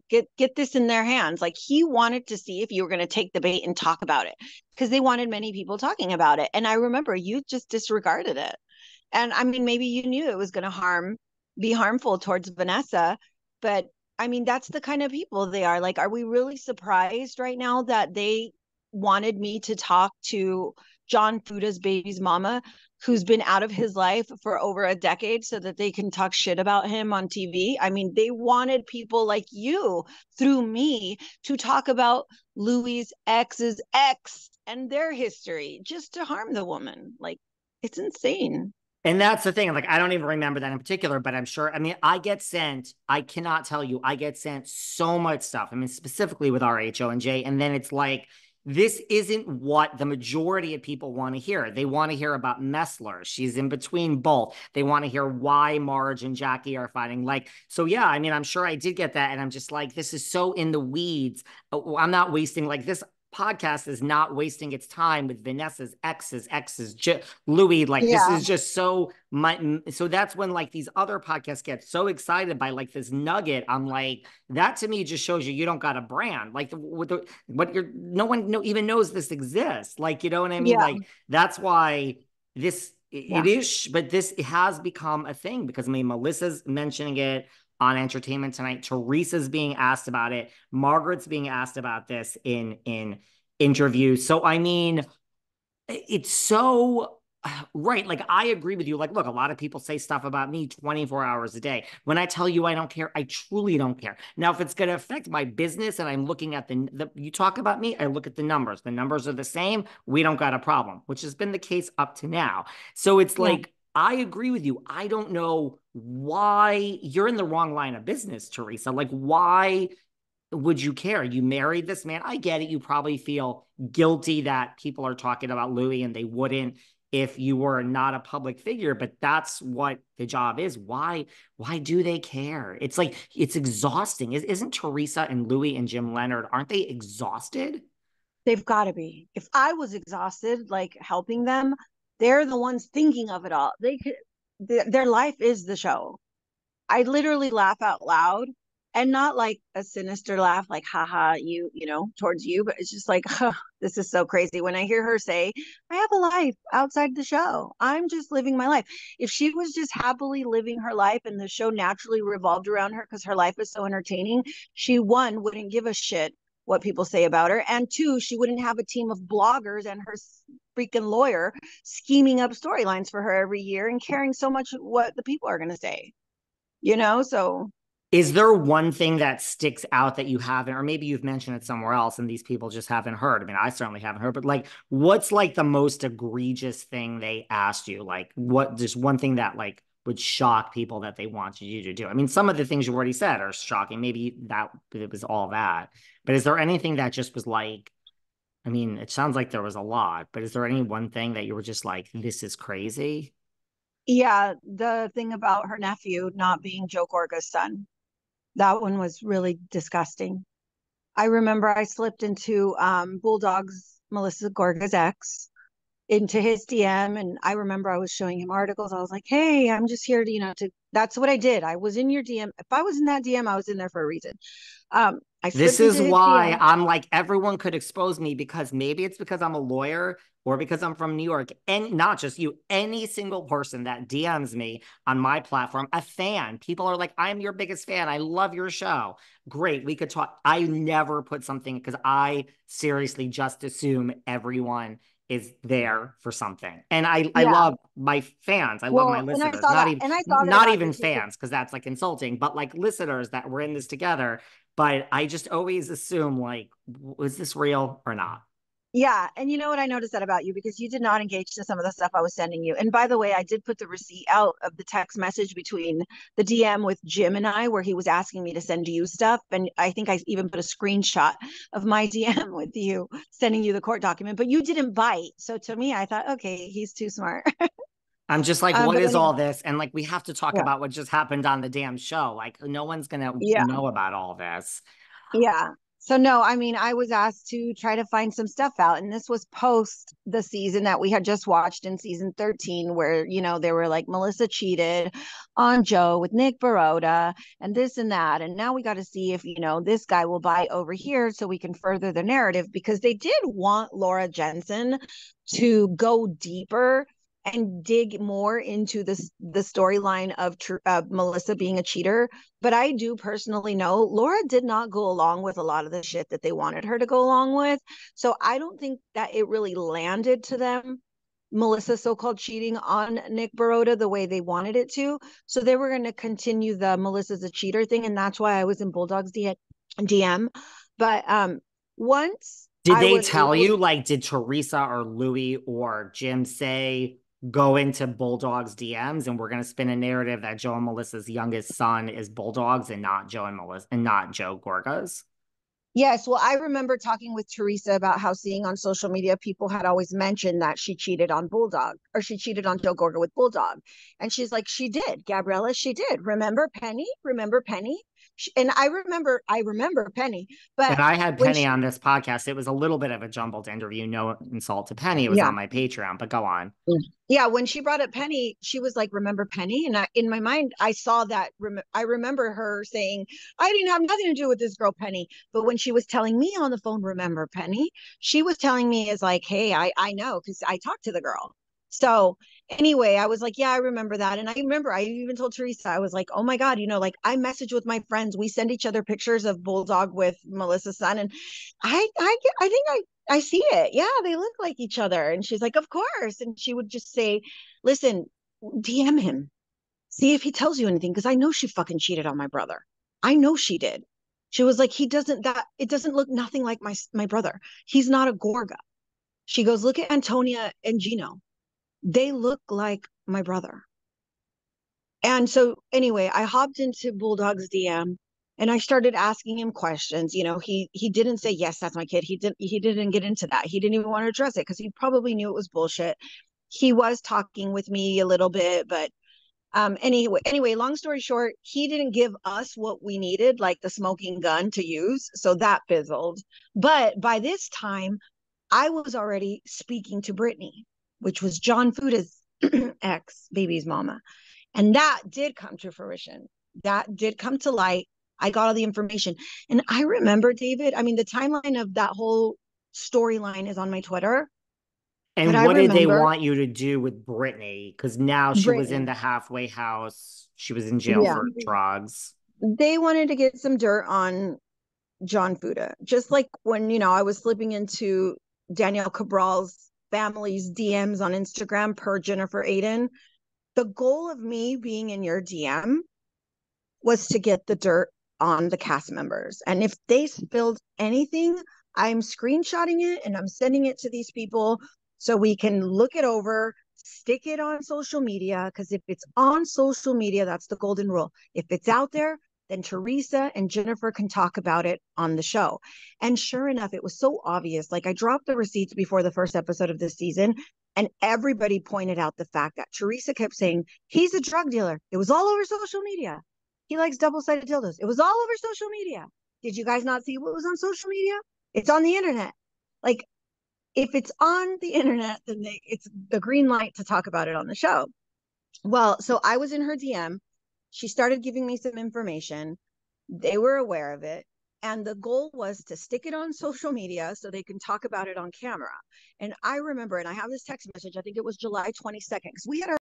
get this in their hands. Like he wanted to see if you were going to take the bait and talk about it because they wanted many people talking about it. And I remember you just disregarded it. And I mean, maybe you knew it was going to be harmful towards Vanessa, but I mean, that's the kind of people they are. Like, are we really surprised right now that they wanted me to talk to John Fuda's baby's mama, who's been out of his life for over a decade, so that they can talk shit about him on TV? I mean, they wanted people like you through me to talk about Louis's ex's ex and their history just to harm the woman. Like, it's insane. And that's the thing. Like, I don't even remember that in particular, but I'm sure. I mean, I get sent, I cannot tell you, I get sent so much stuff. I mean, specifically with RHO and J. And then it's like, this isn't what the majority of people want to hear. They want to hear about Messler. She's in between both. They want to hear why Marge and Jackie are fighting. Like, so yeah, I mean, I'm sure I did get that. And I'm just like, this is so in the weeds. I'm not wasting like this podcast is not wasting its time with Vanessa's exes, Louis. Like this Yeah. is just so my. So that's when like these other podcasts get so excited by like this nugget. I'm like, that to me just shows you don't got a brand. Like what you're no one even knows this exists. Like you know what I mean? Yeah. Like that's why this Yeah. it is, but this has become a thing because I mean Melissa's mentioning it on Entertainment Tonight. Teresa's being asked about it. Margaret's being asked about this in interviews. So I mean, it's so right. Like I agree with you. Like, look, a lot of people say stuff about me 24 hours a day. When I tell you I don't care, I truly don't care. Now, if it's going to affect my business and I'm looking at you talk about me, I look at the numbers. The numbers are the same. We don't got a problem, which has been the case up to now. So it's Yeah. like, I agree with you. I don't know why you're in the wrong line of business, Teresa. Like, why would you care? You married this man. I get it. You probably feel guilty that people are talking about Louis and they wouldn't if you were not a public figure, but that's what the job is. Why do they care? It's like it's exhausting. Isn't Teresa and Louis and Jim Leonard, aren't they exhausted? They've got to be. If I was exhausted, like helping them, they're the ones thinking of it all. They could, their life is the show. I literally laugh out loud, and not like a sinister laugh, like, haha, towards you, but it's just like, huh, this is so crazy. When I hear her say, I have a life outside the show, I'm just living my life. If she was just happily living her life and the show naturally revolved around her because her life is so entertaining, she, one, wouldn't give a shit what people say about her. And two, she wouldn't have a team of bloggers and her freaking lawyer scheming up storylines for her every year and caring so much what the people are going to say. So Is there one thing that sticks out that you haven't, or maybe you've mentioned it somewhere else and these people just haven't heard? I mean, I certainly haven't heard, but like, what's like the most egregious thing they asked you? Like, what, just one thing that like would shock people that they wanted you to do? I mean, some of the things you already said are shocking. Maybe that it was all that, but is there anything that just was like, I mean, it sounds like there was a lot, but is there any one thing that you were just like, this is crazy? yeah, the thing about her nephew not being Joe Gorga's son, that one was really disgusting. I remember I slipped into Bulldog's Melissa Gorga's ex into his DM, and I remember I was showing him articles. I was like, "Hey, I'm just here to, that's what I did. I was in your DM. If I was in that DM, I was in there for a reason." I This slipped into is his why DM. I'm like, everyone could expose me because maybe it's because I'm a lawyer or because I'm from New York. And not just you, any single person that DMs me on my platform, a fan, people are like, I'm your biggest fan. I love your show. Great. We could talk. I never put something because I seriously just assume everyone is there for something. And I Yeah. love my fans. I love my Well, and I listeners, saw that, and I saw that not about even you too. fans, because that's like insulting, but like listeners that were in this together. But I just always assume like, was this real or not? Yeah, and you know what, I noticed that about you because you did not engage to some of the stuff I was sending you. And by the way, I did put the receipt out of the text message between the DM with Jim and I, where he was asking me to send you stuff. And I think I even put a screenshot of my DM with you sending you the court document, but you didn't bite. So to me, I thought, okay, he's too smart. I'm just like, what But is anyway, all this? And like, we have to talk yeah, about what just happened on the damn show. Like, no one's gonna yeah, know about all this. yeah. So no, I mean, I was asked to try to find some stuff out, and this was post the season that we had just watched in season 13, where they were like Melissa cheated on Joe with Nick Baroda and this and that, and now we got to see if this guy will buy over here so we can further the narrative, because they did want Laura Jensen to go deeper and dig more into the storyline of Melissa being a cheater. But I do personally know Laura did not go along with a lot of the shit that they wanted her to go along with. So I don't think that it really landed to them, Melissa so-called cheating on Nick Baroda, the way they wanted it to. So they were going to continue the Melissa's a cheater thing. And that's why I was in Bulldog's DM. But once Did I they was tell able you, like, did Teresa or Louis or Jim say, go into Bulldog's DMs and we're going to spin a narrative that Joe and Melissa's youngest son is Bulldog's and not Joe and Melissa and not Joe Gorga's? Yes, well, I remember talking with Teresa about how, seeing on social media, people had always mentioned that she cheated on Bulldog, or she cheated on Joe Gorga with Bulldog. And she's like, she did, Gabriella, she did. Remember Penny? Remember Penny? And I remember Penny, And but I had when Penny she, on this podcast. It was a little bit of a jumbled interview. No insult to Penny. It was yeah, on my Patreon, but go on. yeah, when she brought up Penny, she was like, "Remember Penny?" And in my mind, I saw that. I remember her saying, "I didn't have nothing to do with this girl, Penny." But when she was telling me on the phone, "Remember Penny?" she was telling me as like, "Hey, I know, because I talked to the girl." So anyway, I was like, "Yeah, I remember that." And I remember I even told Teresa, I was like, "Oh my God, like I message with my friends. We send each other pictures of Bulldog with Melissa's son, and I think I see it. Yeah, they look like each other." And she's like, "Of course." And she would just say, "Listen, DM him. See if he tells you anything, because I know she fucking cheated on my brother. I know she did." She was like, it doesn't look nothing like my brother. He's not a Gorga." She goes, "Look at Antonia and Gino. They look like my brother." And so anyway, I hopped into Bulldog's DM and I started asking him questions. He didn't say, "Yes, that's my kid." He didn't get into that. He didn't even want to address it because he probably knew it was bullshit. He was talking with me a little bit, but anyway, long story short, he didn't give us what we needed, like the smoking gun to use. So that fizzled. But by this time, I was already speaking to Brittany, which was John Fuda's ex, baby's mama. And that did come to fruition. That did come to light. I got all the information. And I remember, David, I mean, the timeline of that whole storyline is on my Twitter, but And I what did they remember want you to do with Brittany? Because now she was in Brittany. the halfway house. She was in jail Yeah. for drugs. They wanted to get some dirt on John Fuda, just like when, I was slipping into Danielle Cabral's family's DMs on Instagram per Jennifer Aiden. The goal of me being in your DM was to get the dirt on the cast members. And if they spilled anything, I'm screenshotting it and I'm sending it to these people so we can look it over, stick it on social media. Because if it's on social media, that's the golden rule. If it's out there, then Teresa and Jennifer can talk about it on the show. And sure enough, it was so obvious. Like, I dropped the receipts before the first episode of this season, and everybody pointed out the fact that Teresa kept saying, "He's a drug dealer." It was all over social media. "He likes double-sided dildos." It was all over social media. Did you guys not see what was on social media? It's on the internet. Like, if it's on the internet, then it's the green light to talk about it on the show. Well, so I was in her DM. She started giving me some information. They were aware of it. And the goal was to stick it on social media so they can talk about it on camera. And I remember, and I have this text message, I think it was July 22nd, because we had our